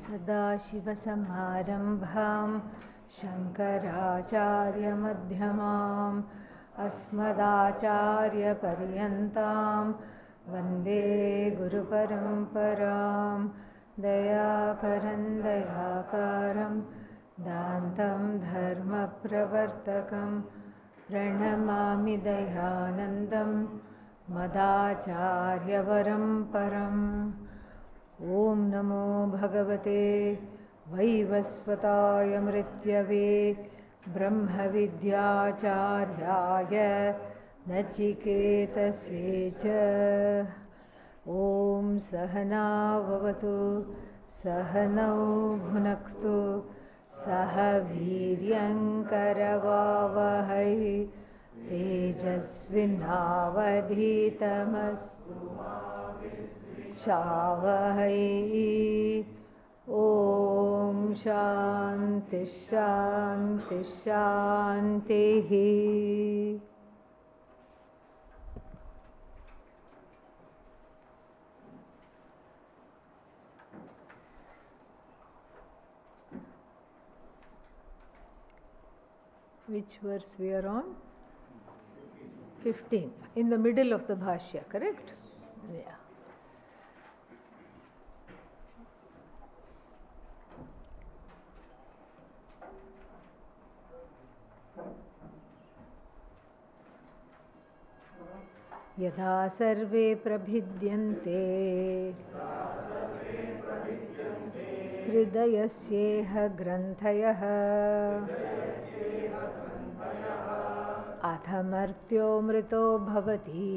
सदाशिवसमारम्भां शङ्कराचार्यमध्यमाम् अस्मदाचार्यपर्यन्तां वन्दे गुरुपरम्परां दयाकरं दयाकारं दान्तं धर्मप्रवर्तकं प्रणमामि दयानन्दं मदाचार्यवरं परम्। ॐ नमो भगवते वैवस्वताय मृत्यवे ब्रह्मविद्याचार्याय नचिकेतसे च। ॐ सहना भवतु सहनौ भुनक्तु सह वीर्यङ्करवावहै तेजस्विनावधीतमस्तु शावहै। ॐ शान्ति शान्ति शान्तिः। Which verse we are on? 15. In the middle of the Bhashya, correct? Yeah. यदा सर्वे प्रभिद्यन्ते हृदयस्येह ग्रन्थयः अथमर्त्यो मृतो भवति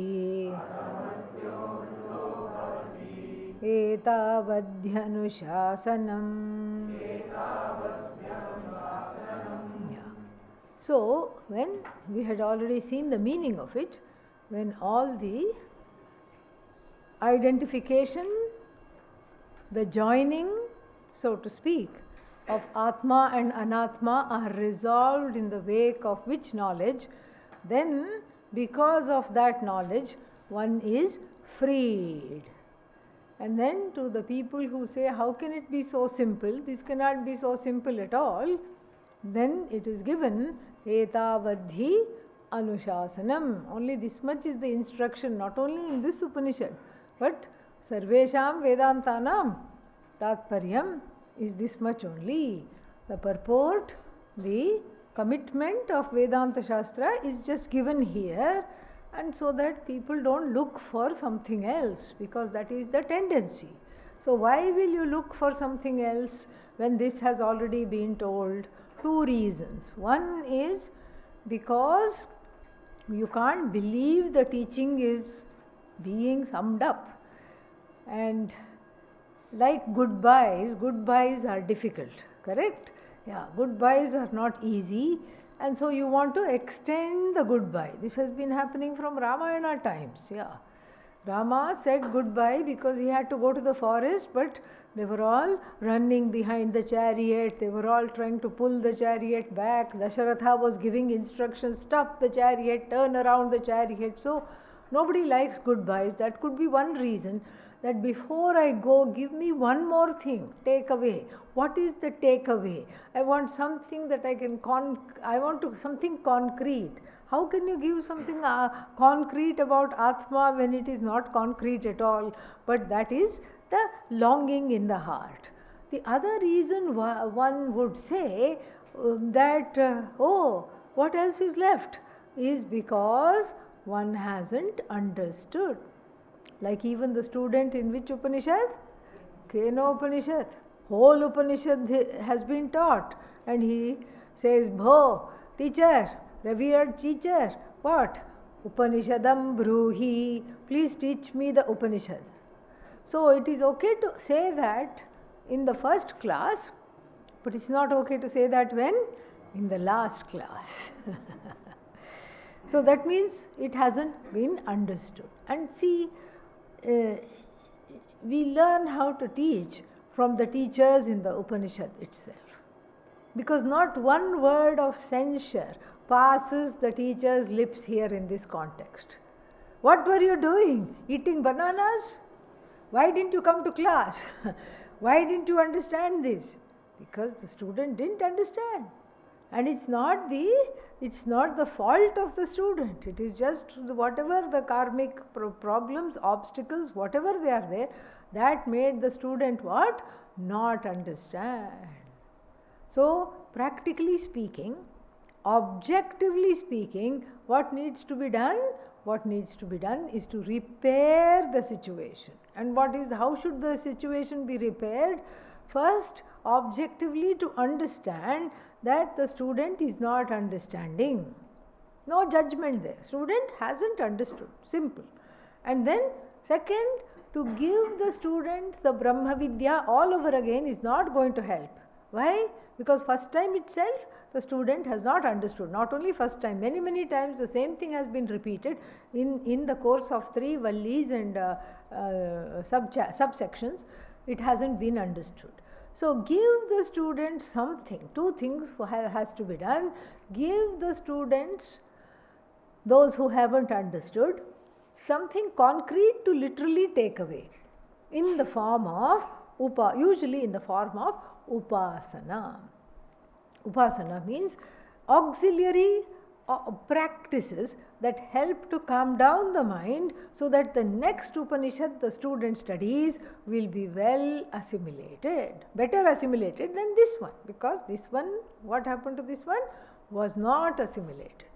एतावध्यनुशासनम्। So, when we had already seen the meaning of it, when all the identification, the joining, so to speak, of Atma and Anatma are resolved in the wake of which knowledge, then because of that knowledge one is freed. And then to the people who say, how can it be so simple? This cannot be so simple at all. Then it is given, etavadhi anushasanam. Only this much is the instruction, not only in this Upanishad, but sarvesham vedantanam tatparyam is this much only. The purport, the commitment of Vedanta Shastra is just given here, and so that people don't look for something else, because that is the tendency. So why will you look for something else when this has already been told? Two reasons. One is because you can't believe the teaching is being summed up. And like goodbyes are difficult, correct? Yeah, goodbyes are not easy, and so you want to extend the goodbye. This has been happening from Ramayana times, yeah. Rama said goodbye because he had to go to the forest, but they were all running behind the chariot, they were all trying to pull the chariot back. Dasharatha was giving instructions, stop the chariot, turn around the chariot. So nobody likes goodbyes. That could be one reason, that before I go, give me one more thing, take away. What is the takeaway? I want something that I can, something concrete. How can you give something concrete about Atma when it is not concrete at all? But that is the longing in the heart. The other reason one would say that, what else is left? Is because one hasn't understood. Like even the student in which Upanishad? Keno Upanishad. Whole Upanishad has been taught, and he says, Bho, teacher, revered teacher, what? Upanishadam bruhi, please teach me the Upanishad. So it is okay to say that in the first class, but it's not okay to say that when? In the last class. So that means it hasn't been understood. And see, we learn how to teach from the teachers in the Upanishad itself. Because not one word of censure passes the teacher's lips here in this context. What were you doing? Eating bananas? Why didn't you come to class? Why didn't you understand this? Because the student didn't understand. And it's not the fault of the student. It is just whatever the karmic problems, obstacles, whatever they are there, that made the student what? Not understand. So, practically speaking, objectively speaking, what needs to be done? What needs to be done is to repair the situation. And how should the situation be repaired? First, objectively to understand that the student is not understanding. No judgment there. Student hasn't understood. Simple. And then, second, to give the student the Brahma Vidya all over again is not going to help. Why? Because first time itself, the student has not understood. Not only first time, many times the same thing has been repeated in the course of 3 vallis and subsections. It hasn't been understood. So, give the student something. 2 things has to be done. Give the students, those who haven't understood, something concrete to literally take away in the form of usually in the form of upasana. Upasana means auxiliary practices that help to calm down the mind so that the next Upanishad the student studies will be well assimilated, better assimilated than this one, because this one, what happened to this one, was not assimilated.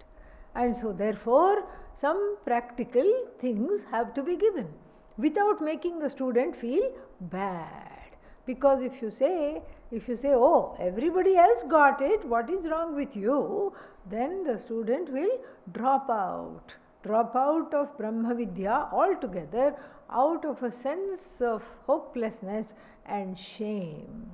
And so therefore, some practical things have to be given without making the student feel bad. Because if you say, oh, everybody else got it, what is wrong with you? Then the student will drop out of Brahma Vidya altogether, out of a sense of hopelessness and shame.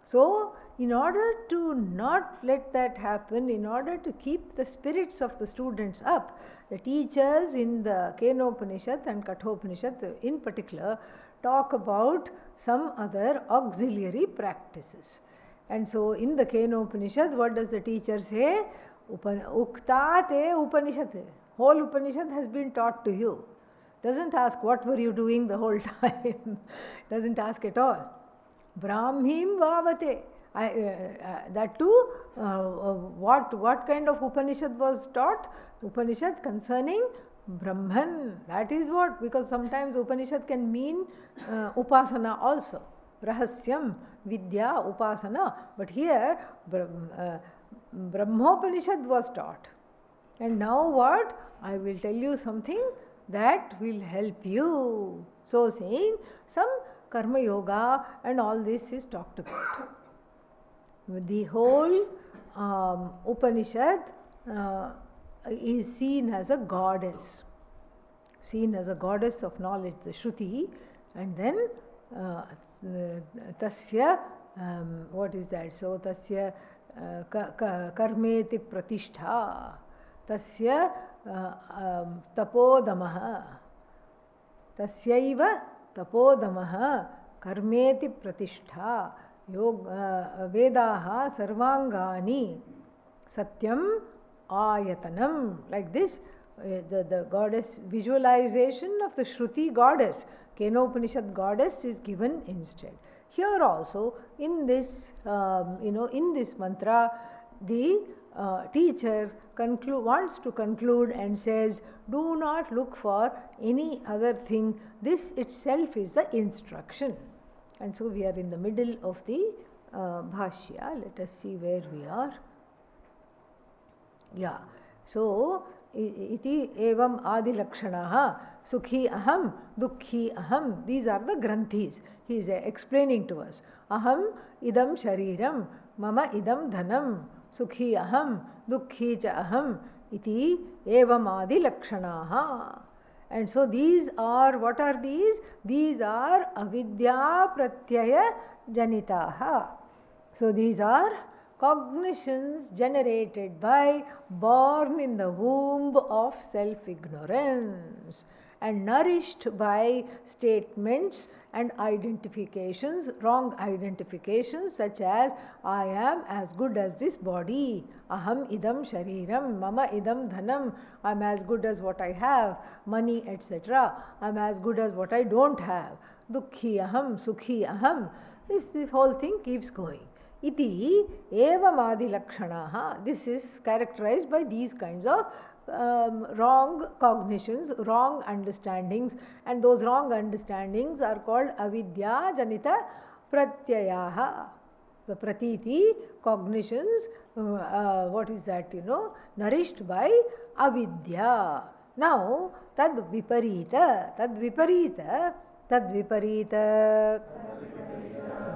So, in order to not let that happen, in order to keep the spirits of the students up, the teachers in the Kathopanishad and Kathopanishad in particular talk about some other auxiliary practices. And so, in the Kathopanishad, what does the teacher say? Ukta te Upanishad. Whole Upanishad has been taught to you. Doesn't ask what were you doing the whole time. Doesn't ask at all. Brahmim vavate. That too, what kind of Upanishad was taught? Upanishad concerning Brahman. That is what, because sometimes Upanishad can mean upasana also. Bhashyam, Vidya, upasana. But here, Brahmopanishad was taught. And now what? I will tell you something that will help you. So saying some karma yoga and all this is talked about. The whole Upanishad is seen as a goddess of knowledge, the Shruti, and then tasya, what is that? So tasya karmeti pratishtha, tasya tapodamaha, tasyaiva tapodamaha karmeti pratishtha, vedaha sarvangani satyam ayatanam. Like this, the goddess visualization of the Shruti goddess, Kathopanishad goddess is given instead. Here also, in this, in this mantra, the teacher wants to conclude and says, do not look for any other thing. This itself is the instruction. And so we are in the middle of the Bhashya. Let us see where we are. Yeah. So, iti evam adi lakshanaha sukhi aham dukhi aham. These are the granthis. He is explaining to us. Aham idam shariram mama idam dhanam sukhi aham dukhi cha aham iti evam adi lakshanaha. And so these are, what are these? These are avidya pratyaya janitaha. So these are cognitions generated by, born in the womb of self-ignorance and nourished by statements and identifications, wrong identifications such as I am as good as this body, aham idam shariram, mama idam dhanam, I am as good as what I have, money, etc. I am as good as what I don't have. dukhi aham, sukhi aham. This whole thing keeps going. Iti evam lakshanaha. This is characterized by these kinds of wrong cognitions, wrong understandings, and those wrong understandings are called avidya janita pratyayaha. The pratiti, cognitions, what is that, nourished by avidya. Now, tad viparita,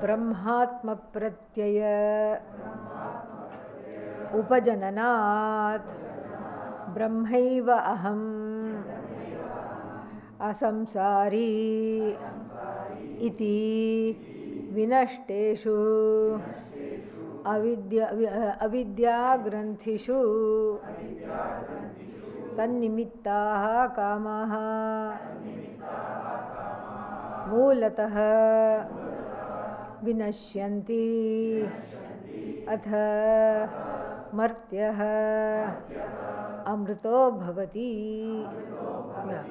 brahmatma pratyaya upajananat brahmaiva aham asamsari iti vinashteshu avidya granthishu tannimittaha kamaha मूलतः vinashyanti atha martyah amrito bhavati. Yeah.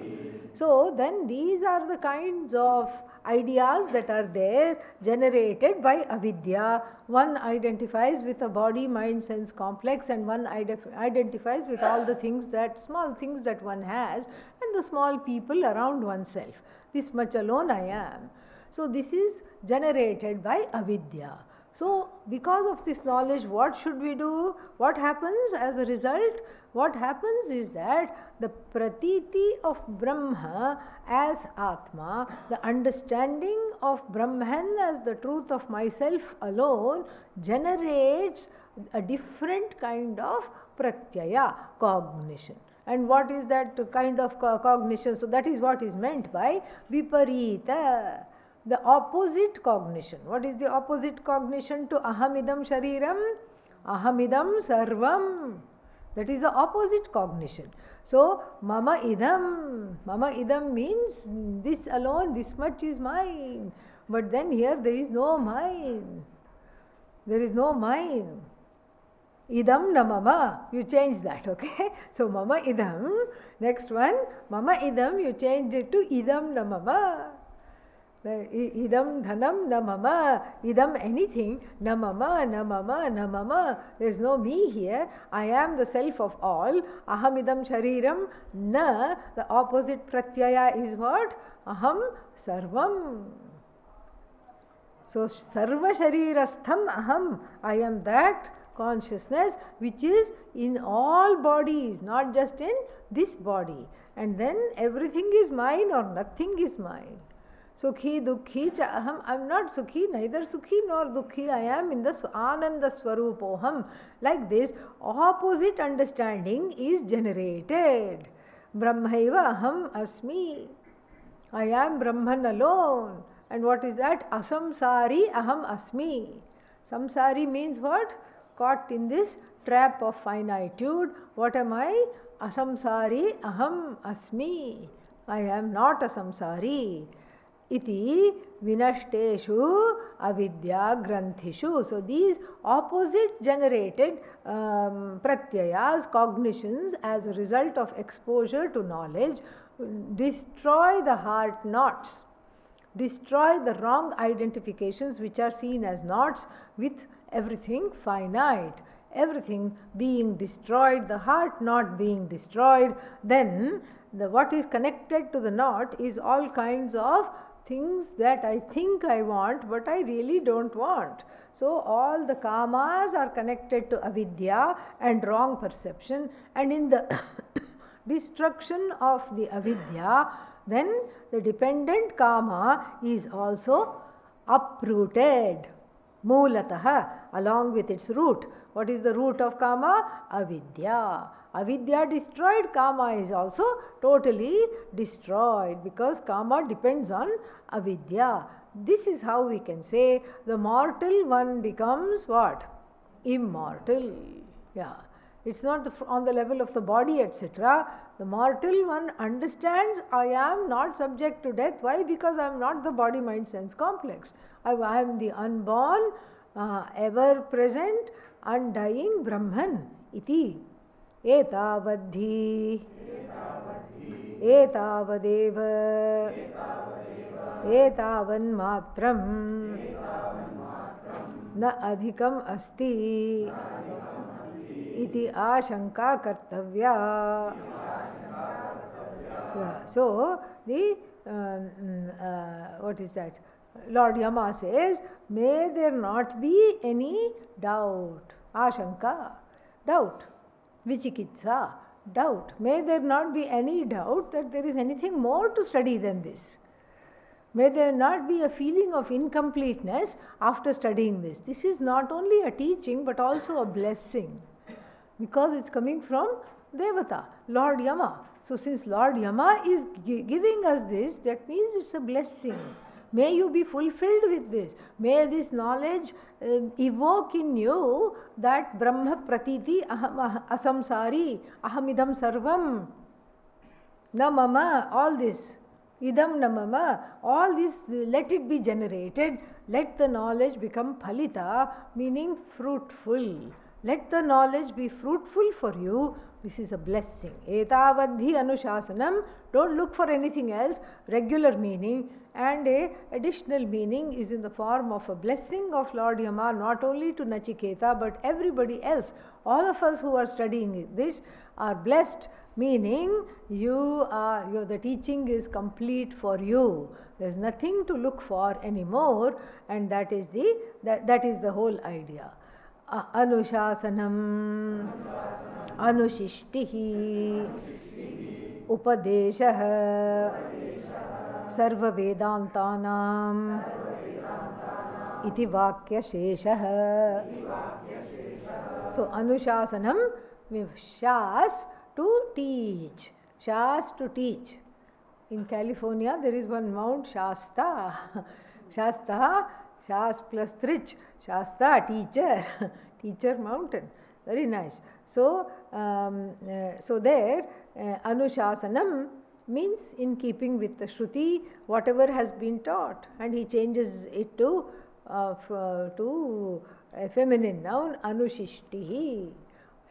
So then these are the kinds of ideas that are there generated by avidya. One identifies with a body, mind, sense complex, and one identifies with all the things small things that one has and the small people around oneself. This much alone I am. So this is generated by avidya. So because of this knowledge, what should we do? What happens as a result? What happens is that the pratiti of Brahma as Atma, the understanding of Brahman as the truth of myself alone, generates a different kind of pratyaya, cognition. And what is that kind of cognition? So that is what is meant by viparita, the opposite cognition. What is the opposite cognition to ahamidam shariram? Ahamidam sarvam. That is the opposite cognition. So mama idam means this alone, this much is mine. But then here there is no mine. There is no mine. Idam na mama, you change that, okay? So mama idam, next one, mama idam, you change it to idam na mama. Idam dhanam na mama, idam anything, na mama, na mama, na mama. There is no me here. I am the self of all. Aham idam shariram na. The opposite pratyaya is what? Aham sarvam. So sarva sharirastham aham. I am that consciousness which is in all bodies, not just in this body. And then everything is mine or nothing is mine. Sukhi dukhi cha aham. I am not sukhi, neither sukhi nor dukhi. I am in the ananda swarupoham. Like this, opposite understanding is generated. Brahmaiva aham asmi. I am Brahman alone. And what is that? Asamsari aham asmi. Samsari means what? Caught in this trap of finitude. What am I? Asamsari aham asmi. I am not a samsari. Iti vinashteshu avidya granthishu. So these opposite generated pratyayas, cognitions as a result of exposure to knowledge, destroy the heart knots, destroy the wrong identifications which are seen as knots with everything finite. Everything being destroyed, the heart not being destroyed, then what is connected to the knot is all kinds of things that I think I want, but I really don't want. So all the kamas are connected to avidya and wrong perception, and in the destruction of the avidya, then the dependent kama is also uprooted. Mulataha, along with its root. What is the root of kama? Avidya. Avidya destroyed, kama is also totally destroyed, because kama depends on avidya. This is how we can say the mortal one becomes what? Immortal. Yeah. It's not on the level of the body, etc. The mortal one understands I am not subject to death. Why? Because I am not the body, mind, sense complex. I am the unborn, ever present, undying Brahman. Iti. Etavadhi. Etavadeva. एतावन्मात्रं न अधिकम् अस्ति इति आशंका कर्तव्या. So the what is that? Lord Yama says, may there not be any doubt. Ashanka, doubt. Vichikitsa, doubt. May there not be any doubt that there is anything more to study than this. May there not be a feeling of incompleteness after studying this. This is not only a teaching but also a blessing, because it's coming from Devata, Lord Yama. So since Lord Yama is giving us this, that means it's a blessing. May you be fulfilled with this. May this knowledge evoke in you that Brahma Pratiti Aham Asamsari Ahamidam Sarvam Na Mama, all this. Idam na mama, all this, let it be generated. Let the knowledge become phalita, meaning fruitful. Let the knowledge be fruitful for you. This is a blessing. Etavadhi anushasanam. Don't look for anything else. Regular meaning and a additional meaning is in the form of a blessing of Lord Yama, not only to Nachiketa but everybody else. All of us who are studying this are blessed, meaning the teaching is complete for you. There is nothing to look for anymore, and that is the whole idea. Anushasanam, Anushishtihi, Upadeshah, Sarva Vedantanam, Iti Vakya Sheshah. So Anushasanam means Shas, to teach. Shas, to teach. In California there is one Mount Shasta. Shasta, Shas plus Trich. Shasta, teacher. Teacher mountain. Very nice. So, there Anushasanam means in keeping with the Shruti, whatever has been taught, and he changes it to a feminine noun, Anushishtihi,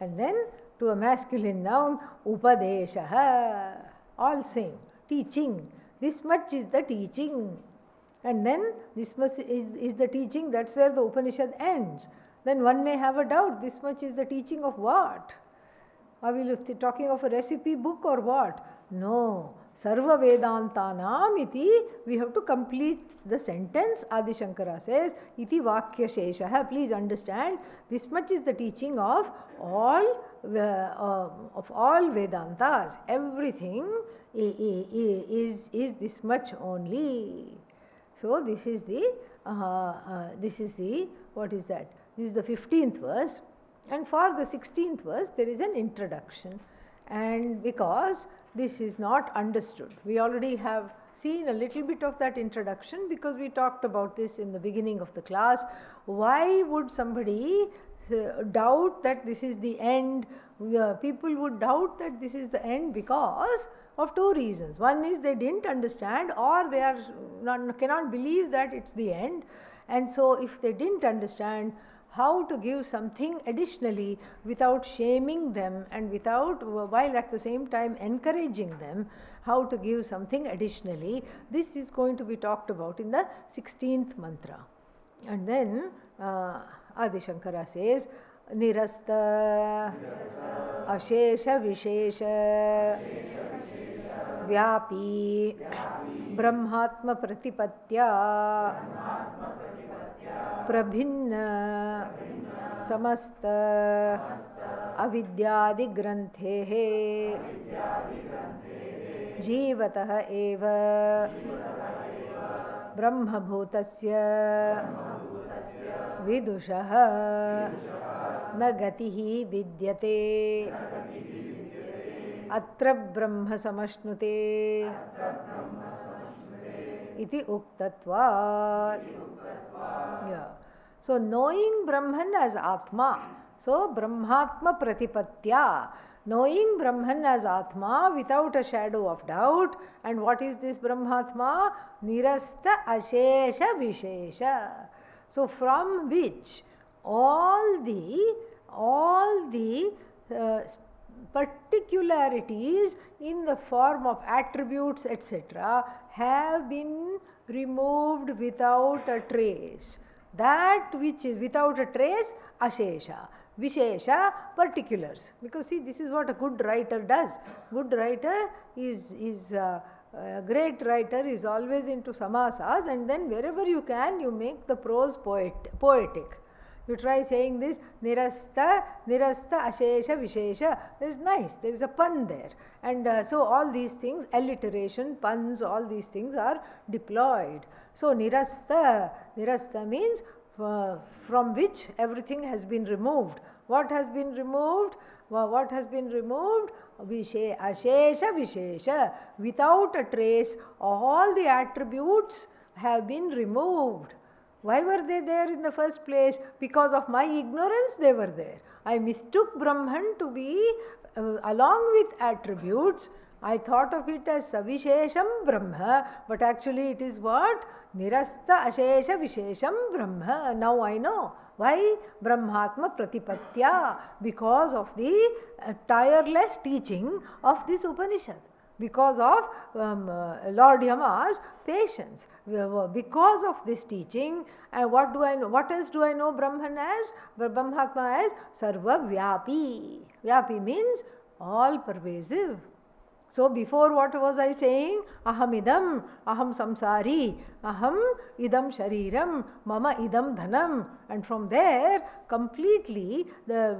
and then to a masculine noun, Upadeshaha. All same. Teaching. This much is the teaching. And then this much is the teaching. That's where the Upanishad ends. Then one may have a doubt. This much is the teaching of what? Are we talking of a recipe book or what? No. Sarva Vedantanam iti, we have to complete the sentence. Adi Shankara says, iti Vakya Sheshaha. Please understand, this much is the teaching of all Vedantas. Everything is this much only. So this is the what is that? This is the 15th verse, and for the 16th verse there is an introduction, and because this is not understood, we already have seen a little bit of that introduction because we talked about this in the beginning of the class. Why would somebody doubt that this is the end? People would doubt that this is the end because of two reasons. One is they didn't understand, or they cannot believe that it's the end. And so if they didn't understand how to give something additionally without shaming them and while at the same time encouraging them, how to give something additionally, this is going to be talked about in the 16th mantra. And then Adi Shankara says, Nirasta Ashesha Vishesha Vyapi Brahmatma Pratipatya Prabhinna Samasta Avidyadi Granthehe Jivatah Eva Brahma Bhutasya Vidushaha Nagatihi Vidyate Atra Brahma Samashnute Iti Uktatvat. Yeah. So knowing Brahman as Atma, so Brahmatma Pratipatya, knowing Brahman as Atma without a shadow of doubt. And what is this Brahmatma? Nirasta Ashesha Vishesha. So from which all the particularities in the form of attributes, etc., have been removed without a trace. That which is without a trace, ashesha. Vishesha, particulars. Because see, this is what a good writer does. Good writer is a great writer is always into samasas, and then wherever you can, you make the prose poetic. You try saying this, nirasta, ashesha, vishesha. That is nice. There is a pun there. And so all these things, alliteration, puns, all these things are deployed. So nirasta means from which everything has been removed. What has been removed? What has been removed? Ashesha Vishesha. Without a trace, all the attributes have been removed. Why were they there in the first place? Because of my ignorance they were there. I mistook Brahman to be along with attributes. I thought of it as Savishesham Brahma, but actually it is what? Nirasta Ashesha Vishesham Brahma. Now I know. Why? Brahmatma Pratipatya. Because of the tireless teaching of this Upanishad. Because of Lord Yama's patience. Because of this teaching, what do I know? What else do I know Brahman as? Brahmatma as Sarva Vyapi. Vyapi means all pervasive. So before, what was I saying? Aham idam, aham samsari, aham idam shariram, mama idam dhanam. And from there, completely the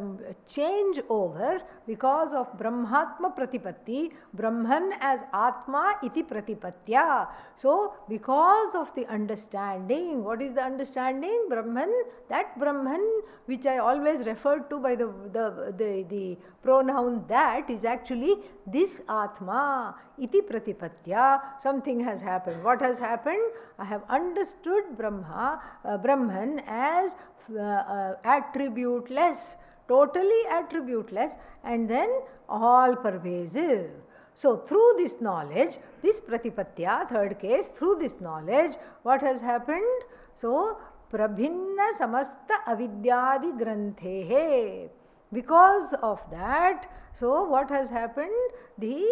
change over because of Brahmatma Pratipatti, Brahman as Atma iti Pratipatya. So because of the understanding, what is the understanding? Brahman, that Brahman which I always referred to by the pronoun that is actually this Atma iti Pratipatya. Something has happened. What has happened? I have understood Brahman as attributeless, totally attributeless, and then all pervasive. So through this knowledge, this Pratipatya, third case, through this knowledge, what has happened? So prabhinna samasta avidyadi granthehe. Because of that, so what has happened? The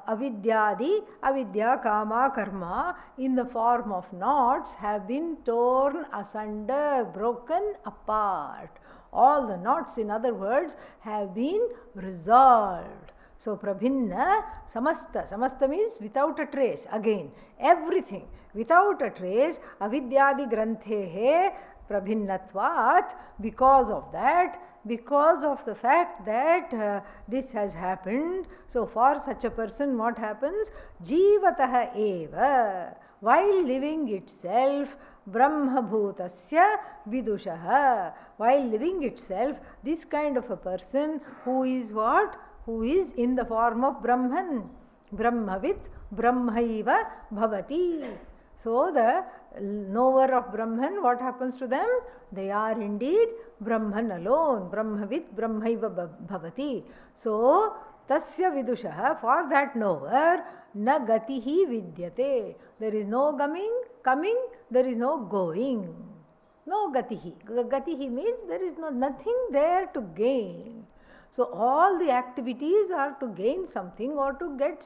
avidya, kama, karma in the form of knots have been torn asunder, broken apart. All the knots, in other words, have been resolved. So prabhinna samasta. Samasta means without a trace. Again, everything without a trace. Avidyadi granthehe prabhinnatvat. Because of that, because of the fact that this has happened, so for such a person what happens? Jivataha eva, while living itself, Brahma bhutasya vidushaha, while living itself, this kind of a person who is what? Who is in the form of Brahman. Brahmavit brahmaiva bhavati. So the knower of Brahman, what happens to them? They are indeed Brahman alone. Brahmavit brahmaiva bhavati. So tasya vidushaha, for that knower, na gatihi vidyate. There is no coming, there is no going. No gatihi. Gatihi means there is nothing there to gain. So all the activities are to gain something or to get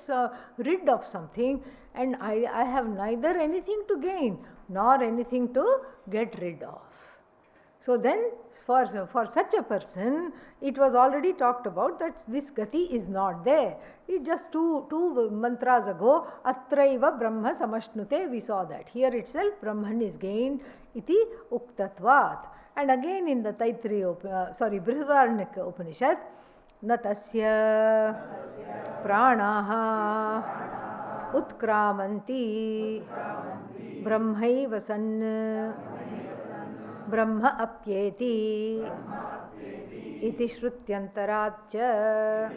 rid of something, and I have neither anything to gain nor anything to get rid of. So then for such a person, it was already talked about that this gati is not there. It just two mantras ago, atraiva brahma samashnute, we saw that. Here itself Brahman is gained, iti uktatvat. And again in the Brihadaranyaka Upanishad, na tasya pranaha utkramanti brahmaiva san brahma apyeti iti shrutyantaracha. Yeah.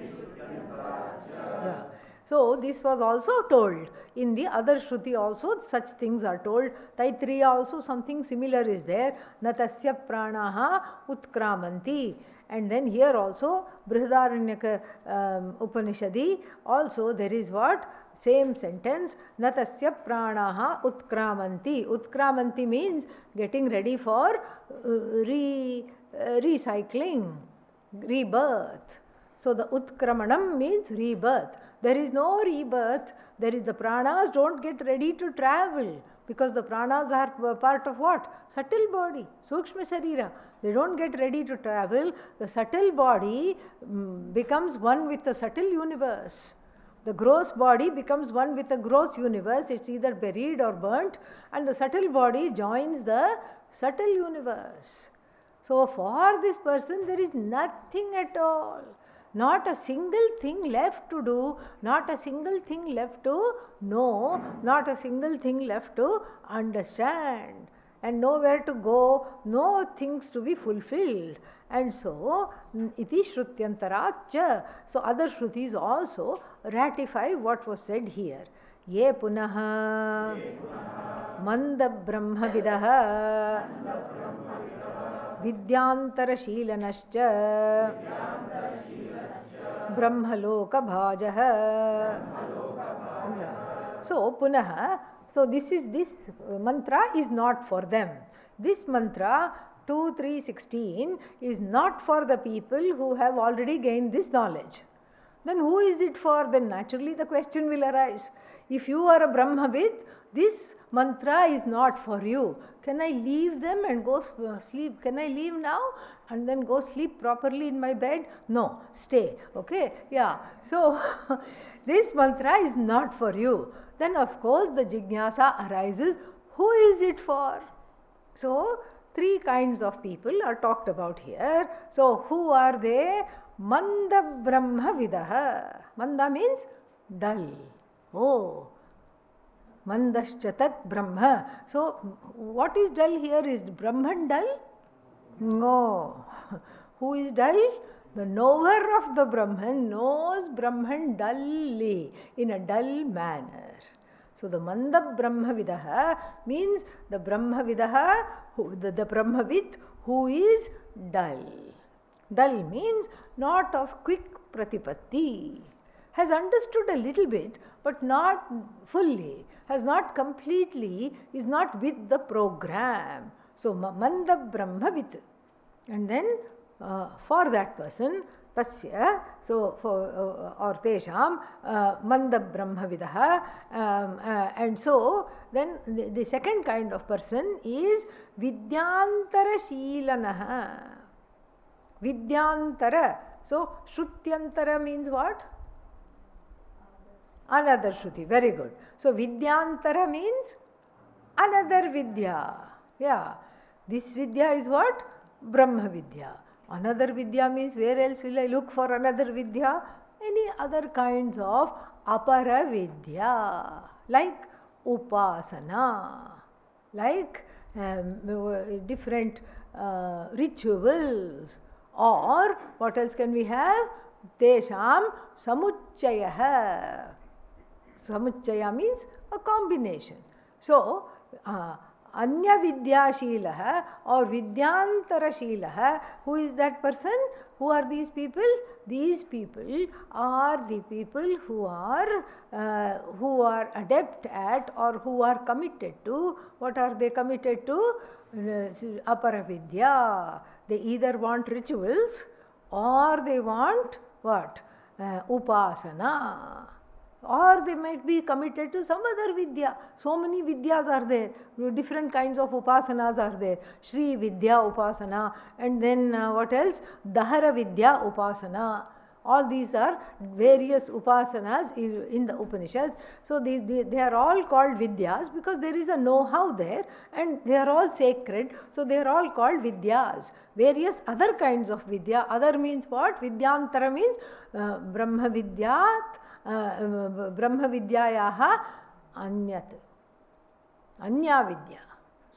So this was also told in the other Shruti also, such things are told. Taittiriya also something similar is there. Natasya pranaha utkramanti. And then here also Brihadaranyaka Upanishadi also there is what? Same sentence. Natasya pranaha utkramanti. Utkramanti means getting ready for recycling, rebirth. So the utkramanam means rebirth. There is no rebirth. There is the pranas don't get ready to travel. Because the pranas are part of what? Subtle body, Sukshma Sarira. They don't get ready to travel. The subtle body becomes one with the subtle universe. The gross body becomes one with the gross universe. It's either buried or burnt, and the subtle body joins the subtle universe. So for this person, there is nothing at all. Not a single thing left to do, not a single thing left to know, not a single thing left to understand, and nowhere to go, no things to be fulfilled. And so, iti shrutyantaracha. So other shrutis also ratify what was said here. Ye punaha manda brahmavidah vidyantarashilanascha brahmaloka bhajah. So punaha, so this mantra is not for them. This mantra 2, 3, 16 is not for the people who have already gained this knowledge. Then who is it for? Then naturally the question will arise. If you are a Brahmavid, this mantra is not for you. Can I leave them and go sleep? Can I leave now and then go sleep properly in my bed? No, stay. Okay, yeah. So this mantra is not for you. Then of course the jignasa arises. Who is it for? So 3 kinds of people are talked about here. So who are they? Manda Brahmavidah. Manda means dull. Oh, Mandaschatat Brahma. So what is dull here? Is Brahman dull? No. Who is dull? The knower of the Brahman knows Brahman dully, in a dull manner. So the Manda Brahmavidah means the Brahmavidah, the Brahmavid who is dull. Dull means not of quick pratipatti. Has understood a little bit, but not fully, has not completely, is not with the program. So Manda Brahmavid. And then for that person, tasya, so for or tesham manda brahmavidah, and so then the second kind of person is vidyantara sheelanah. Vidyantara. So shrutyantara means what? Another shruti. Very good. So vidyantara means another vidya. Yeah. This vidya is what? Brahma vidya. Another vidya means where else will I look for another vidya? Any other kinds of apara vidya, like upasana, like different rituals, or what else can we have? Tesham samuchayah. Samuchaya means a combination. So Anya Vidyashilah or Vidyantarashilah, who is that person? Who are these people? These people are the people who are adept at or who are committed to. What are they committed to? Aparavidya. They either want rituals or they want what? Upasana. Or they might be committed to some other vidya. So many vidyas are there. Different kinds of upasanas are there. Shri Vidya Upasana, and then what else? Dahara Vidya Upasana. All these are various upasanas in the Upanishads. So they are all called vidyas because there is a know-how there and they are all sacred. So they are all called vidyas. Various other kinds of vidya. Other means what? Vidyantara means Brahma Vidyat. Brahma Vidyayaha Anyat. Anya Vidya.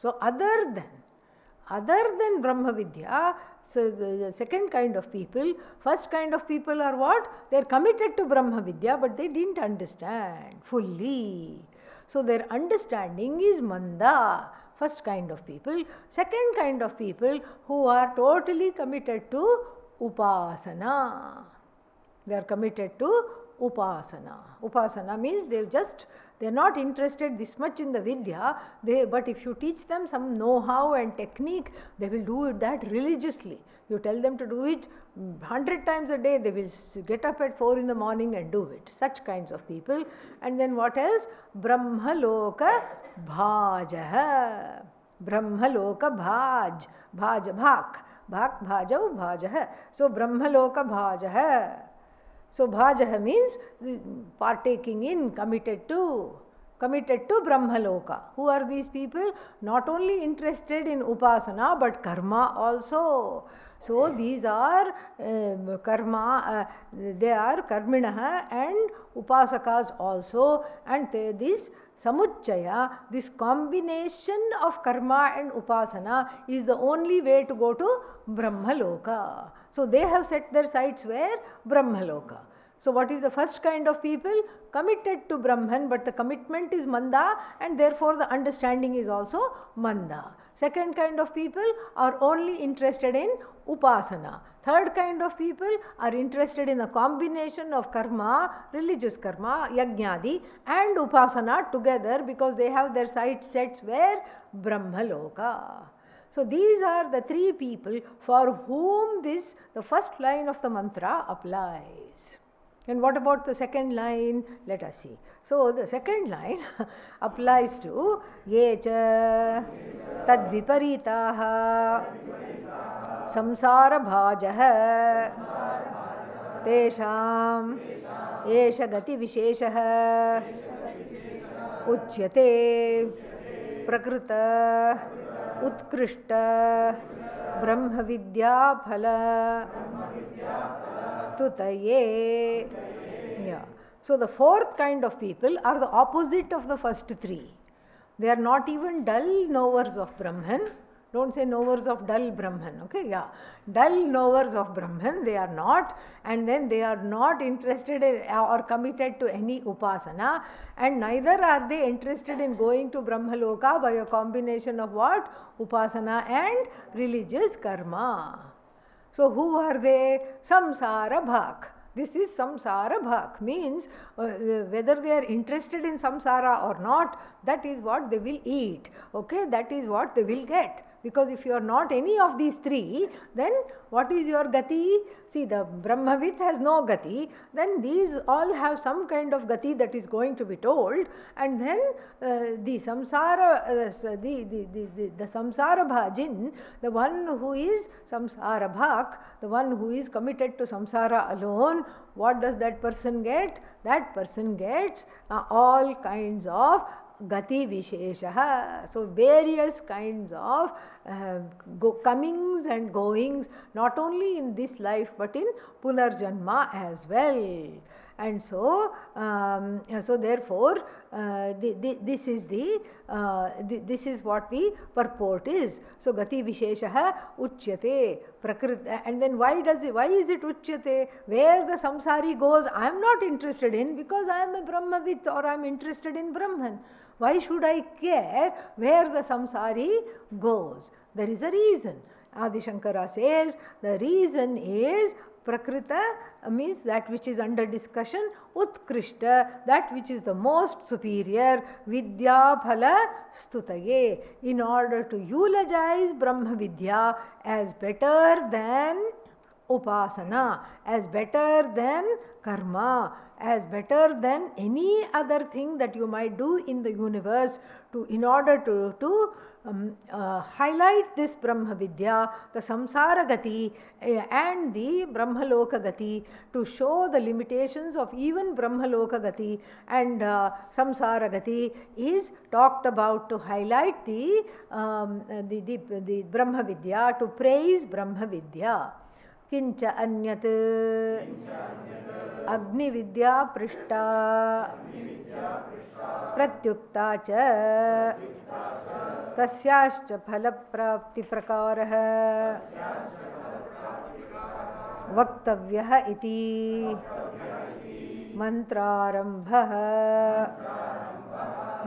So other than Brahma Vidya, so the second kind of people, first kind of people are what? They are committed to Brahma Vidya, but they didn't understand fully. So their understanding is Manda, first kind of people. Second kind of people who are totally committed to Upasana. They are committed to Upasana. Upasana means they're not interested this much in the Vidya, but if you teach them some know-how and technique, they will do that religiously. You tell them to do it 100 times a day, they will get up at 4 in the morning and do it. Such kinds of people. And then what else? Brahmaloka bhajah. Brahmaloka bhaj. Bhaj, bhak. Bhak, bhajav, bhajah. So Brahmaloka bhajah. So bhajah means partaking in, committed to Brahmaloka. Who are these people? Not only interested in upasana but karma also. So these are karma, they are karminah and upasakas also, and this samuchaya, this combination of karma and upasana is the only way to go to Brahmaloka. So they have set their sights where? Brahmaloka. So what is the first kind of people? Committed to Brahman, but the commitment is manda and therefore the understanding is also manda. Second kind of people are only interested in upasana. Third kind of people are interested in a combination of karma, religious karma, yajnadi and upasana together because they have their sights set where? Brahmaloka. So these are the three people for whom the first line of the mantra applies. And what about the second line? Let us see. So the second line applies to yecha tad viparitaha samsara bhajah tesham esha gati visheshah uchyate prakrita utkrishta brahma vidya phala stutaye. Yeah. So the fourth kind of people are the opposite of the first three. They are not even dull knowers of Brahman. Don't say knowers of dull Brahman, okay? Yeah. Dull knowers of Brahman, they are not, and then they are not interested in, or committed to any upasana, and neither are they interested in going to Brahmaloka by a combination of what? Upasana and religious karma. So who are they? Samsara bhak. This is samsara bhak, means whether they are interested in samsara or not, that is what they will eat, okay? That is what they will get. Because if you are not any of these three, then what is your gati? See, the Brahmavit has no gati, then these all have some kind of gati that is going to be told, and then the samsara, the samsara bhajin, the one who is samsara bhak, the one who is committed to samsara alone, what does that person get? That person gets all kinds of gati visheshaha. So various kinds of comings and goings, not only in this life but in punarjanma as well. And so, therefore, this is what the purport is. So gati visheshaha uchyate prakriti. And then why is it uchyate? Where the samsari goes, I am not interested in, because I am a Brahmavit or I am interested in Brahman. Why should I care where the samsari goes? There is a reason. Adi Shankara says the reason is prakrita, means that which is under discussion, utkrishta, that which is the most superior, vidya phala stutaye, in order to eulogize Brahma Vidya as better than upasana, as better than karma, as better than any other thing that you might do in the universe, in order to highlight this Brahma Vidya, the samsara gati and the Brahmaloka gati, to show the limitations of even Brahmaloka gati and samsara gati, is talked about to highlight the Brahma Vidya, to praise Brahma Vidya. Kincha anyat agni vidya prishta pratyukta cha tasyascha phala prapti prakarah vaktavyah iti mantrarambhah.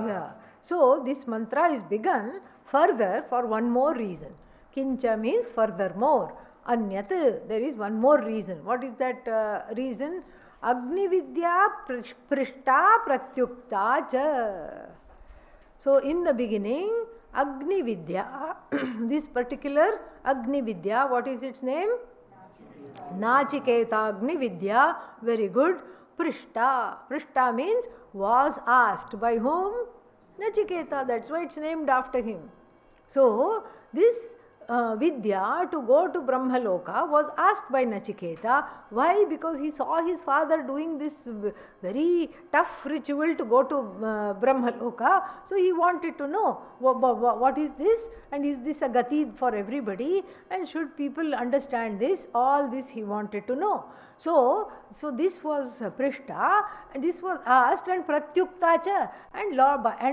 Yeah. So this mantra is begun further for one more reason. Kincha means furthermore. Anyat, there is one more reason. What is that reason? Agni Vidya Prishta Pratyukta Cha. So in the beginning, Agni Vidya, this particular Agni Vidya, what is its name? Nachiketa Agni Vidya, very good. Prishta. Prishta means was asked. By whom? Nachiketa, that's why it's named after him. So, this Vidya to go to Brahmaloka was asked by Nachiketa. Why? Because he saw his father doing this very tough ritual to go to Brahmaloka. So, he wanted to know what is this, and is this a gati for everybody, and should people understand this? All this he wanted to know. So this was Prishta, and this was asked, and Pratyukta cha, and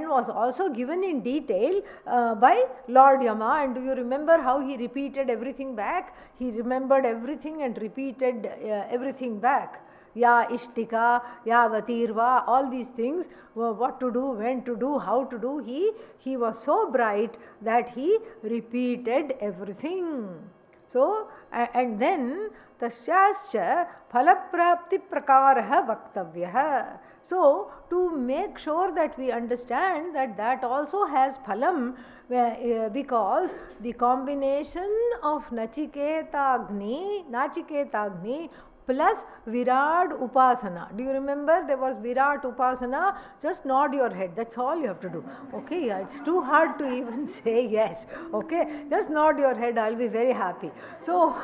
was also given in detail by Lord Yama. And do you remember how he repeated everything back? He remembered everything and repeated everything back. Ya Ishtika, Ya Vatirva, all these things, what to do, when to do, how to do. He was so bright that he repeated everything. So, and then Tasyascha phalaprapti prakaraha vaktavyah. So, to make sure that we understand that also has phalam, because the combination of Nachiketa Agni plus Virat Upasana. Do you remember there was Virat Upasana? Just nod your head. That's all you have to do. Okay, it's too hard to even say yes. Okay, just nod your head. I'll be very happy. So,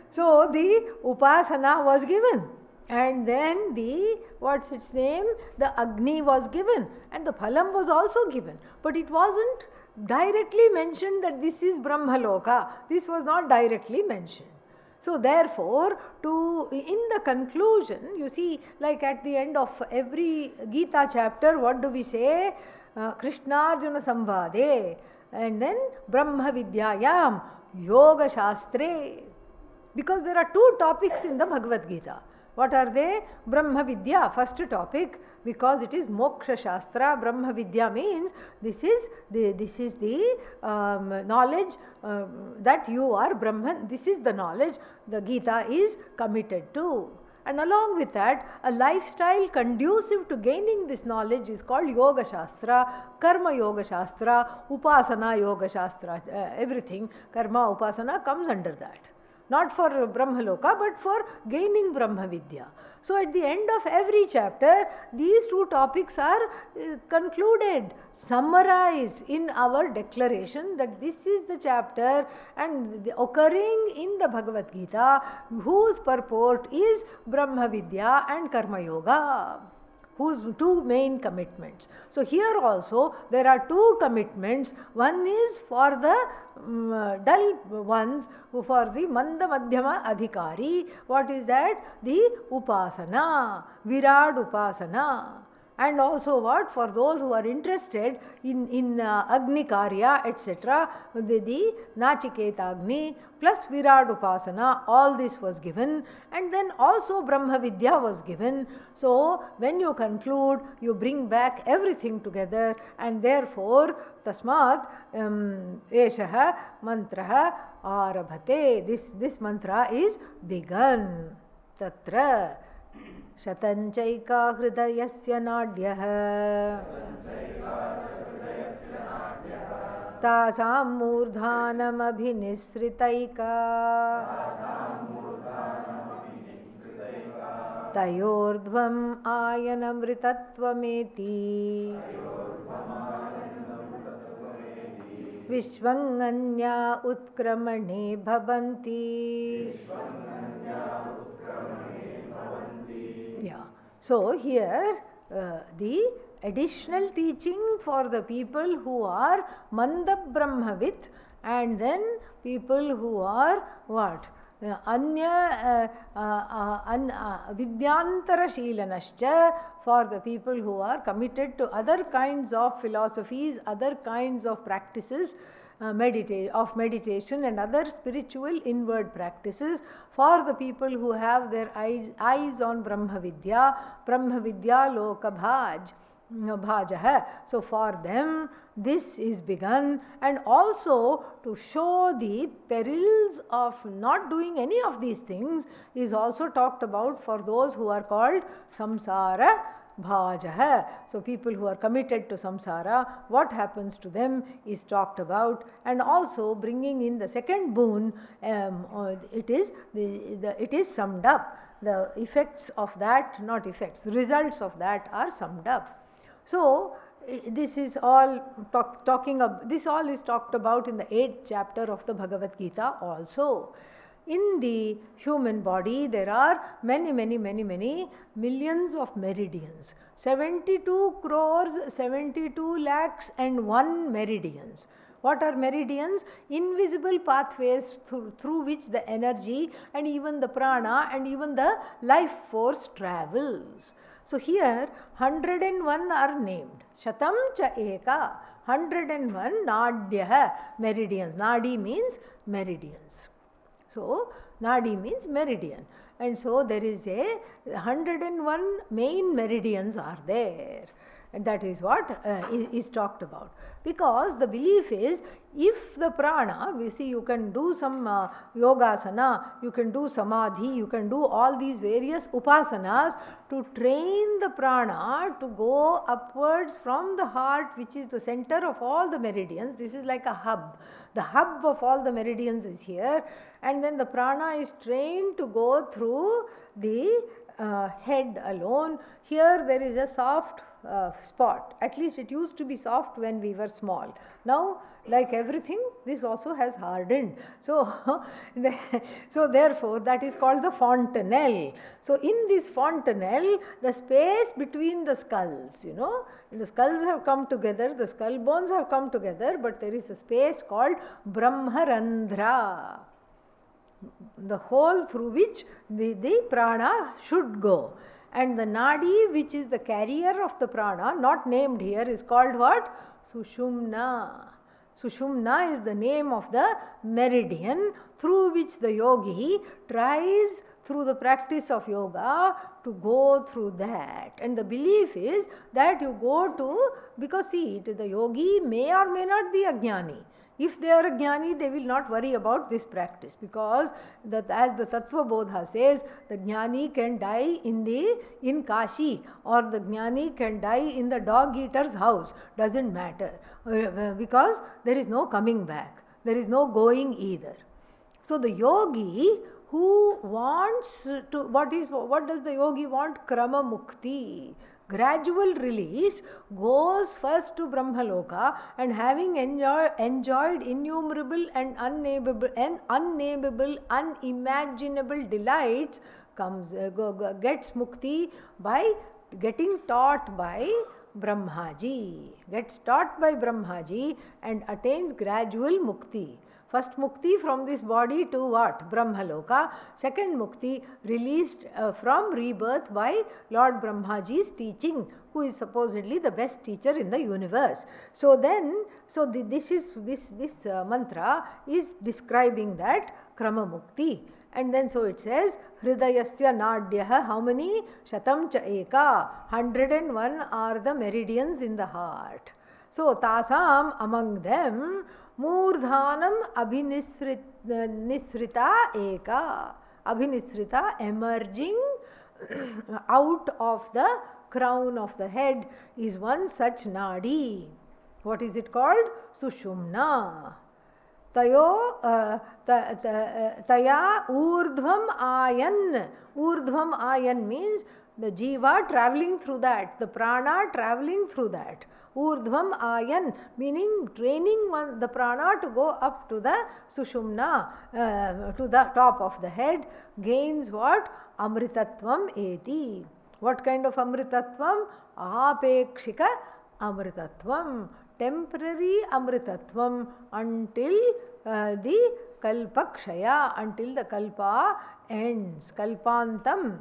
so the Upasana was given. And then the, what's its name? The Agni was given. And the Phalam was also given. But it wasn't directly mentioned that this is Brahmaloka. This was not directly mentioned. So therefore, in the conclusion, you see, like at the end of every Gita chapter, what do we say? Krishnarjuna Samvade, and then Brahma Vidyayam, Yoga Shastre. Because there are two topics in the Bhagavad Gita. What are they? Brahma Vidya, first topic, because it is Moksha Shastra. Brahma Vidya means this is the knowledge that you are Brahman. This is the knowledge the Gita is committed to. And along with that, a lifestyle conducive to gaining this knowledge is called Yoga Shastra, Karma Yoga Shastra, Upasana Yoga Shastra. Everything, Karma, Upasana comes under that. Not for Brahmaloka, but for gaining Brahma Vidya. So at the end of every chapter, these two topics are concluded, summarized in our declaration that this is the chapter and occurring in the Bhagavad Gita, whose purport is Brahma Vidya and Karma Yoga, whose two main commitments. So here also there are two commitments. One is for the dull ones, for the Manda Madhyama Adhikari. What is that? The Upasana, Virat Upasana. And also what? For those who are interested in Agni Karya, etc., the Nachiketa Agni plus Virat Upasana, all this was given. And then also Brahma Vidya was given. So when you conclude, you bring back everything together, and therefore Tasmat Eshaha Mantraha Arabhate. This mantra is begun. Tatra Shatanchaika Hridayasya Nadyah Tasam Murdhanam Abhinisritaika Tayordhvam Ayanamritatvameti Vishvanganya Utkramane Bhavanti. Yeah. So here the additional teaching for the people who are Manda Brahmavit, and then people who are what? Anya Vidyantara Sheelanascha, for the people who are committed to other kinds of philosophies, other kinds of practices, meditation and other spiritual inward practices, for the people who have their eyes on Brahma Vidya Loka Bhajah. So for them this is begun, and also to show the perils of not doing any of these things is also talked about for those who are called Samsara Bhajah. So people who are committed to samsara, what happens to them is talked about, and also bringing in the second boon, it is summed up. The effects of that, not effects, results of that are summed up. So this is all this all is talked about in the 8th chapter of the Bhagavad Gita also. In the human body, there are many millions of meridians. 72 crores, 72 lakhs and 1 meridians. What are meridians? Invisible pathways through which the energy and even the prana and even the life force travels. So here 101 are named. Shatam cha eka, 101 nadyah, meridians. Nadi means meridians. So nadi means meridian. And so there is 101 main meridians are there. And that is what is talked about. Because the belief is, if the prana, we see you can do some yogasana, you can do samadhi, you can do all these various upasanas to train the prana to go upwards from the heart, which is the center of all the meridians. This is like a hub. The hub of all the meridians is here, and then the prana is trained to go through the head alone. Here there is a soft spot. At least it used to be soft when we were small. Now, like everything, this also has hardened. So, so therefore, that is called the fontanelle. So, in this fontanelle, the space between the skulls, the skulls have come together, the skull bones have come together, but there is a space called Brahmarandhra, the hole through which the prana should go. And the nadi, which is the carrier of the prana, not named here, is called what? Sushumna. Sushumna is the name of the meridian through which the yogi tries through the practice of yoga to go through that. And the belief is that you go to, because see, the yogi may or may not be a jnani. If they are a jnani, they will not worry about this practice, because as the Tattva Bodha says, the jnani can die in Kashi, or the jnani can die in the dog eater's house. Doesn't matter, because there is no coming back. There is no going either. So the yogi who wants to, what does the yogi want? Krama Mukti. Gradual release, goes first to Brahmaloka, and having enjoyed innumerable and unnameable, unimaginable delights, gets mukti by getting taught by Brahmaji. Gets taught by Brahmaji and attains gradual mukti. First mukti from this body to what? Brahmaloka. Second mukti released from rebirth by Lord Brahmaji's teaching, who is supposedly the best teacher in the universe. So then, this mantra is describing that Krama Mukti. And then so it says, Hridayasya Nadyaha, how many? Shatam cha eka, 101 are the meridians in the heart. So tasam, among them, Murdhanam abhinisrita eka. Abhinisrita, emerging out of the crown of the head, is one such nadi. What is it called? Sushumna. Taya urdhvam ayan. Urdhvam ayan means the jiva traveling through that, the prana traveling through that. Urdhvam ayan, meaning training the prana to go up to the sushumna, to the top of the head, gains what? Amritatvam eti. What kind of amritatvam? Apekshika amritatvam. Temporary amritatvam until the kalpakshaya, until the kalpa ends. Kalpantam.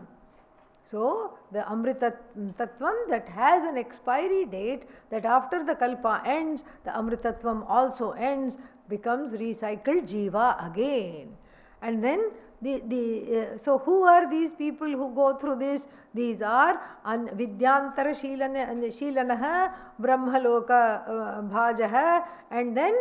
So, the Amritattvam that has an expiry date, that after the Kalpa ends, the Amritattvam also ends, becomes recycled Jiva again. And then, so who are these people who go through this? These are Vidyantara Shilanaha, Brahmaloka Bhajaha, and then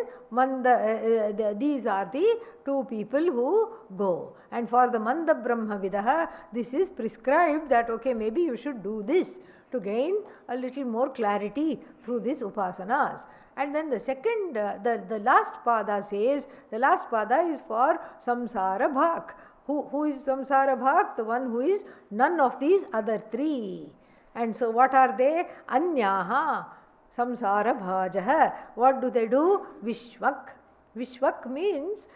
these are the two people who go. And for the Manda Brahmavidaha, this is prescribed that, okay, maybe you should do this to gain a little more clarity through these upasanas. And then the second, the last pada says, the last pada is for Samsara Bhak. Who is Samsara Bhak? The one who is none of these other three. And so what are they? Anyaha. samsara bhajah. What do they do? Vishwak. Vishwak means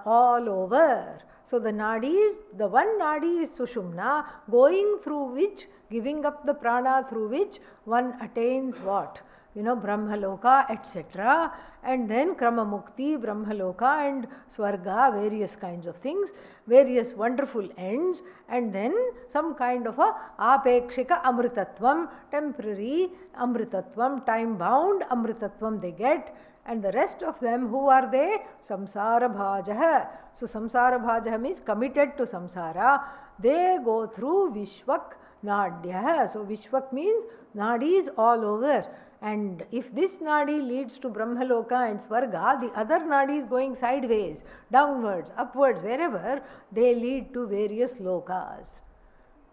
all over. So the nadis, the one nadi is Sushumna, going through which, giving up the prana through which one attains what? Brahmaloka, etc. And then Krama Mukti, Brahmaloka and Swarga, various kinds of things, various wonderful ends, and then some kind of a apekshika amritatvam, temporary amritatvam, time bound amritatvam they get. And the rest of them, who are they? Samsara bhajah. So samsara bhajah means committed to samsara. They go through Vishwak Nadyah. So Vishwak means nadis all over. And if this nadi leads to Brahmaloka and Swarga, the other nadis going sideways, downwards, upwards, wherever, they lead to various lokas.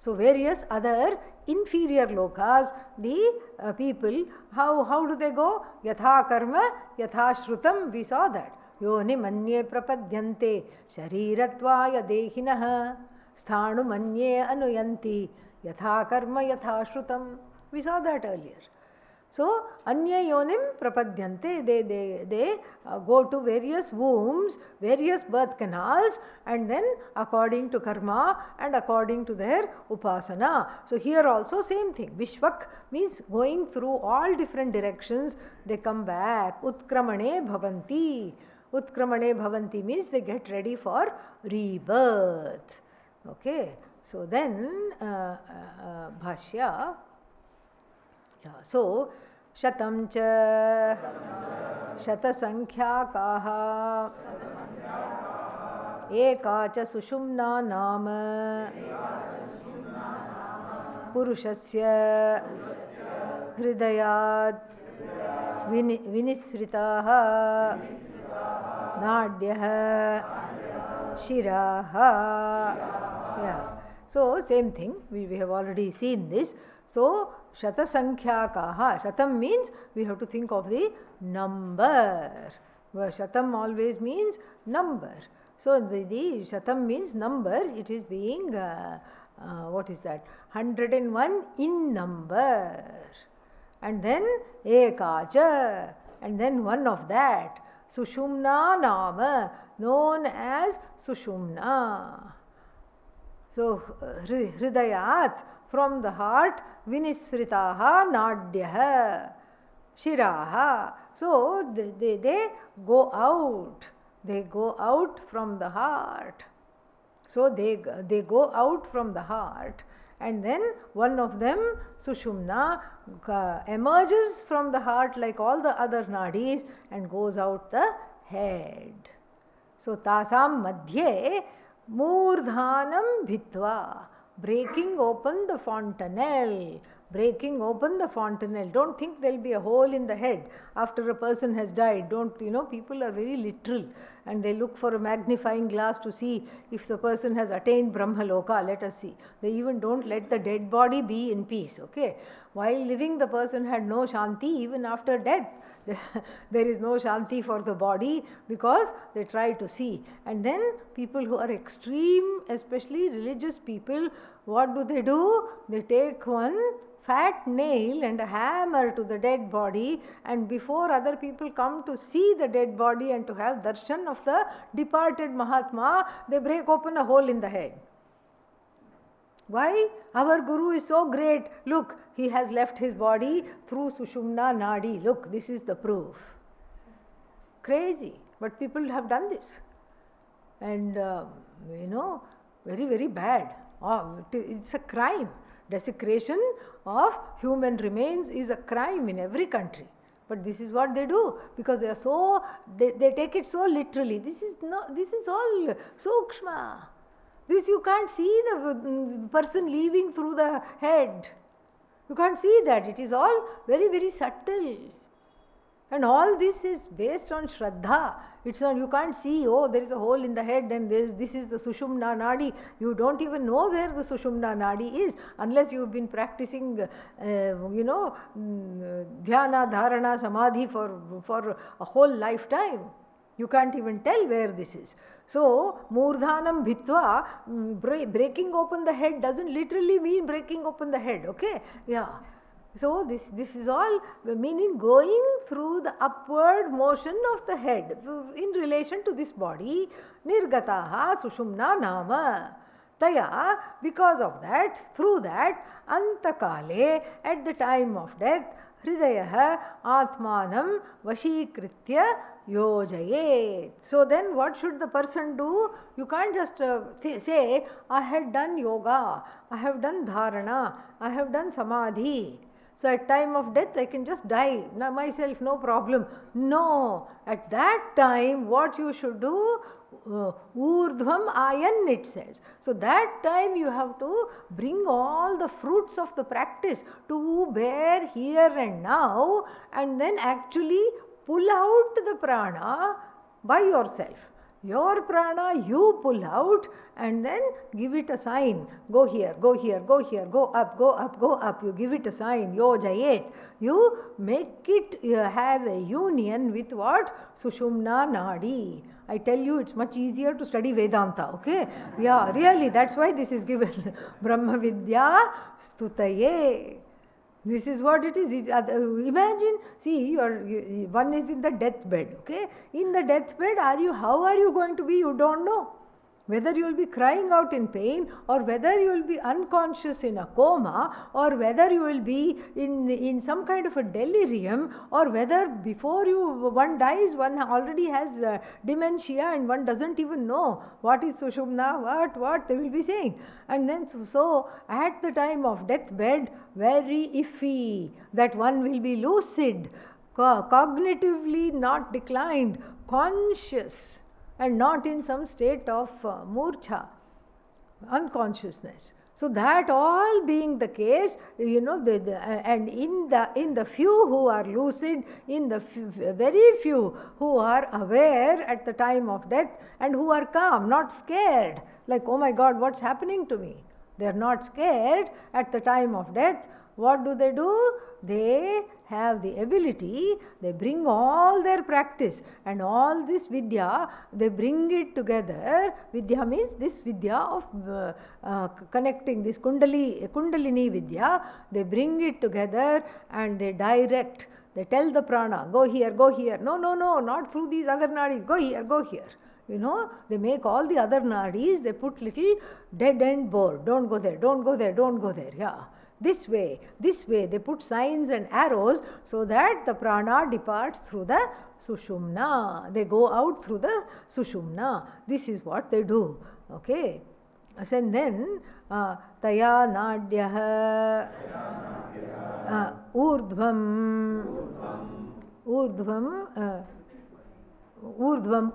So various other inferior lokas, the people, how do they go? Yatha karma, yatha shrutam, we saw that. Yoni manye prapadyante, sharirattvaya dehinah, sthanu manye anuyanti, yatha karma, yatha shrutam. We saw that earlier. So, anya yonim prapadyante, they go to various wombs, various birth canals, and then according to karma and according to their upasana. So here also same thing. Vishwak means going through all different directions, they come back. Utkramane bhavanti. Utkramane bhavanti means they get ready for rebirth. Okay. So then Bhashya. Yeah. So, shatam cha shatasankhyaakaha eka cha sushumna nama purushasya hridayat vinisritaha nadyah shiraha. Yeah. So, same thing. We have already seen this. So, Shatasankhyaakaha. Shatam means we have to think of the number. Shatam always means number. So, the Shatam means number. It is being, what is that? 101 in number. And then Ekacha. And then one of that. Sushumna Nama. Known as Sushumna. So, Hridayat. From the heart, vinisritaha nadyah shiraha. So they go out. They go out from the heart. So they go out from the heart, and then one of them, Sushumna, emerges from the heart like all the other nadis and goes out the head. So tasam madhye murdhanam bhitva. Breaking open the fontanelle. Breaking open the fontanelle. Don't think there will be a hole in the head after a person has died. Don't, people are very literal and they look for a magnifying glass to see if the person has attained Brahmaloka. Let us see. They even don't let the dead body be in peace. Okay. While living, the person had no shanti. Even after death, there is no shanti for the body because they try to see. And then people who are extreme, especially religious people, what do? They take one fat nail and a hammer to the dead body, and before other people come to see the dead body and to have darshan of the departed Mahatma, they break open a hole in the head. Why? Our Guru is so great. Look, he has left his body through Sushumna Nadi. Look, this is the proof. Crazy. But people have done this. And, very, very bad. It's a crime. Desecration of human remains is a crime in every country. But this is what they do because they are they take it so literally. This is all sukshma. This you can't see the person leaving through the head. You can't see that. It is all very, very subtle. And all this is based on Shraddha. It's not, you can't see, there is a hole in the head and this is the Sushumna Nadi. You don't even know where the Sushumna Nadi is unless you've been practicing, Dhyana, Dharana, Samadhi for a whole lifetime. You can't even tell where this is. So, Murdhanam Bhitva, breaking open the head doesn't literally mean breaking open the head, okay? Yeah. So this is all meaning going through the upward motion of the head in relation to this body. Nirgataha sushumna nama. Taya, because of that, through that, antakale, at the time of death, hridayah atmanam vashikritya yojayet. So then what should the person do? You can't just say, I had done yoga, I have done dharana, I have done samadhi. So at time of death I can just die myself, no problem. No, at that time what you should do, urdhvam ayan it says. So that time you have to bring all the fruits of the practice to bear here and now, and then actually pull out the prana by yourself. Your prana you pull out and then give it a sign. Go here, go here, go here, go up, go up, go up. You give it a sign. Yojayet. You make it have a union with what? Sushumna Nadi. I tell you, it's much easier to study Vedanta, okay? Yeah, really, that's why this is given. Brahma Vidya Stutaye. This is what it is. Imagine, see, one is in the deathbed, okay? In the deathbed, how are you going to be? You don't know. Whether you will be crying out in pain, or whether you will be unconscious in a coma, or whether you will be in some kind of a delirium, or whether before one dies, one already has dementia and one doesn't even know what is Sushumna, what they will be saying. And then so at the time of deathbed, very iffy that one will be lucid, cognitively not declined, conscious, and not in some state of murcha, unconsciousness. So that all being the case, and in the few who are lucid, in the very few who are aware at the time of death and who are calm, not scared, like, oh my God, what's happening to me? They are not scared at the time of death. What do? They have the ability, they bring all their practice and all this vidya, they bring it together. Vidya means this vidya of connecting, this kundalini vidya, they bring it together and they direct, they tell the prana, go here, go here. No, not through these other nadis, go here, go here. They make all the other nadis, they put little dead end board, don't go there, don't go there, don't go there, yeah. This way, they put signs and arrows so that the prana departs through the sushumna. They go out through the sushumna. This is what they do. Okay. And then, taya nadyah urdhvam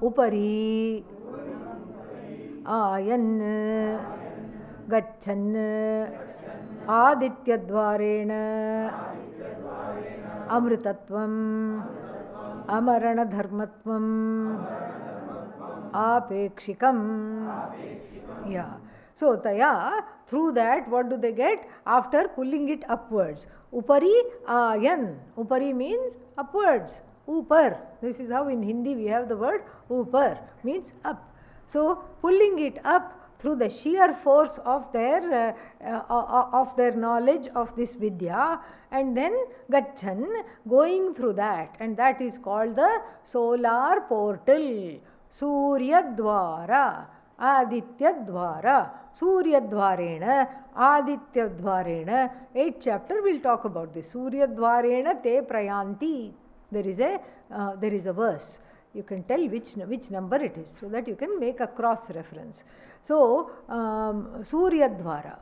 upari ayan gachan Adityadvarena Amritatvam Amarana Dharmatvam Apekshikam. Yeah. So, taya, through that, what do they get? After pulling it upwards. Upari ayan. Upari means upwards. Upar. This is how in Hindi we have the word upar, means up. So, pulling it up through the sheer force of their knowledge of this vidya, and then gachan, going through that, and that is called the solar portal. Surya Dwara, Aditya Dwara, Surya Dwarena, Aditya Dwarena. 8th chapter will talk about this. Surya Dwarena te prayanti. There is a verse. You can tell which number it is, so that you can make a cross reference. So, Surya Dwara,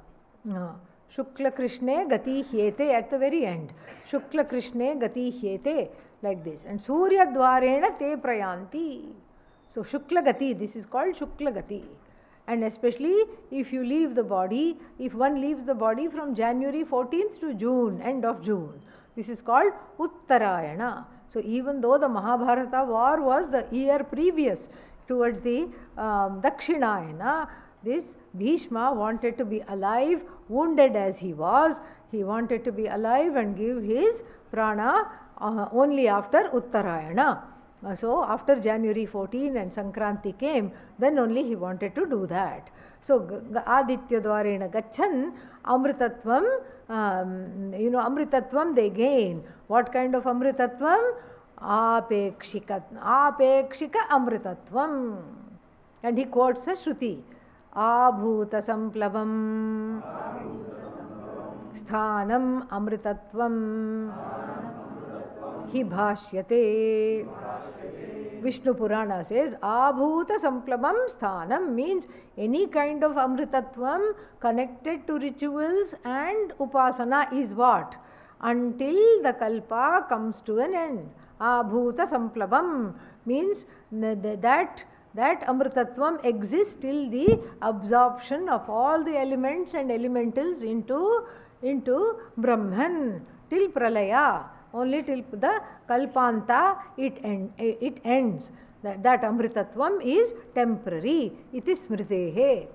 Shukla Krishne Gati Hyete at the very end. Shukla Krishne Gati Hyete, like this. And Surya Dwarena te prayanti. So, Shukla Gati, this is called Shukla Gati. And especially if you leave the body, if one leaves the body from January 14th to June, end of June, this is called Uttarayana. So, even though the Mahabharata war was the year previous, towards the Dakshinayana, this Bhishma wanted to be alive, wounded as he was. He wanted to be alive and give his prana only after Uttarayana. So after January 14 and Sankranti came, then only he wanted to do that. So Aditya Dwarena Gachan, Amritatvam, Amritatvam they gain. What kind of Amritatvam? Apekshika Amritatvam. And he quotes a Shruti. Abhuta Samplavam Sthanam Amritatvam Hi Bhashyate. Vishnu Purana says Abhuta Samplabam Sthanam means any kind of Amritatvam connected to rituals and Upasana is what? Until the Kalpa comes to an end. Abhuta Samplabam means that Amritatvam exists till the absorption of all the elements and elementals into Brahman, till Pralaya. Only till the Kalpanta it ends. That Amritatvam is temporary. Iti smritehe.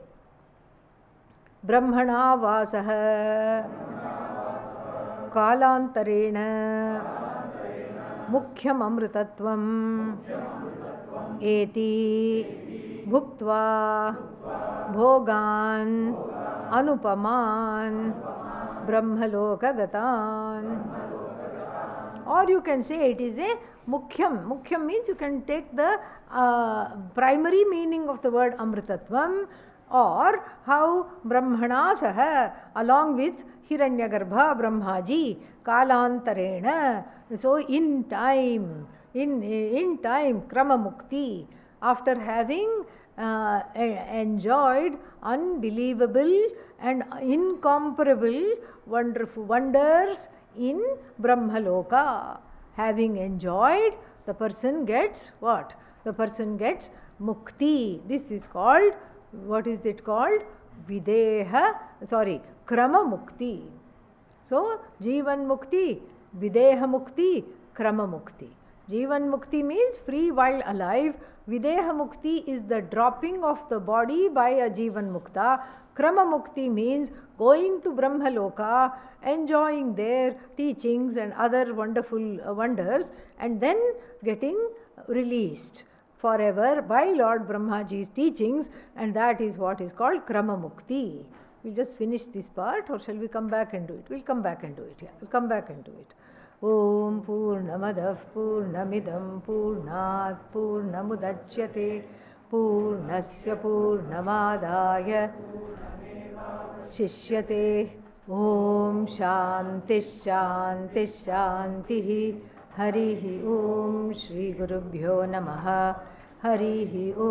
Brahmana vasaha kalantarena mukhyam amritatvam eti bhuktva bhogan anupaman brahmaloka gatan. Or you can say it is a mukhyam. Mukhyam means you can take the primary meaning of the word Amritatvam, or how Brahmana saha along with Hiranyagarbha Brahmaji Kalantarena. So in time, Krama Mukti, after having enjoyed unbelievable and incomparable wonderful wonders in Brahmaloka, having enjoyed, the person gets what? The person gets mukti. This is called, what is it called? Krama mukti. So, Jivan mukti, Videha mukti, Krama mukti. Jivan mukti means free while alive. Videha mukti is the dropping of the body by a Jivan mukta. Krama mukti means going to Brahmaloka, enjoying their teachings and other wonderful wonders, and then getting released forever by Lord Brahmaji's teachings, and that is what is called Krama Mukti. We'll just finish this part, or shall we come back and do it? We'll come back and do it. Yeah, we'll come back and do it. Om Purnamadav Purnamidam Purnat Purnamudachyate Purnasya Purnamadaya Shishyate. Om Shanti Shanti Shanti. Harihi Om Shri Gurubhyo Namaha. Harihi Om.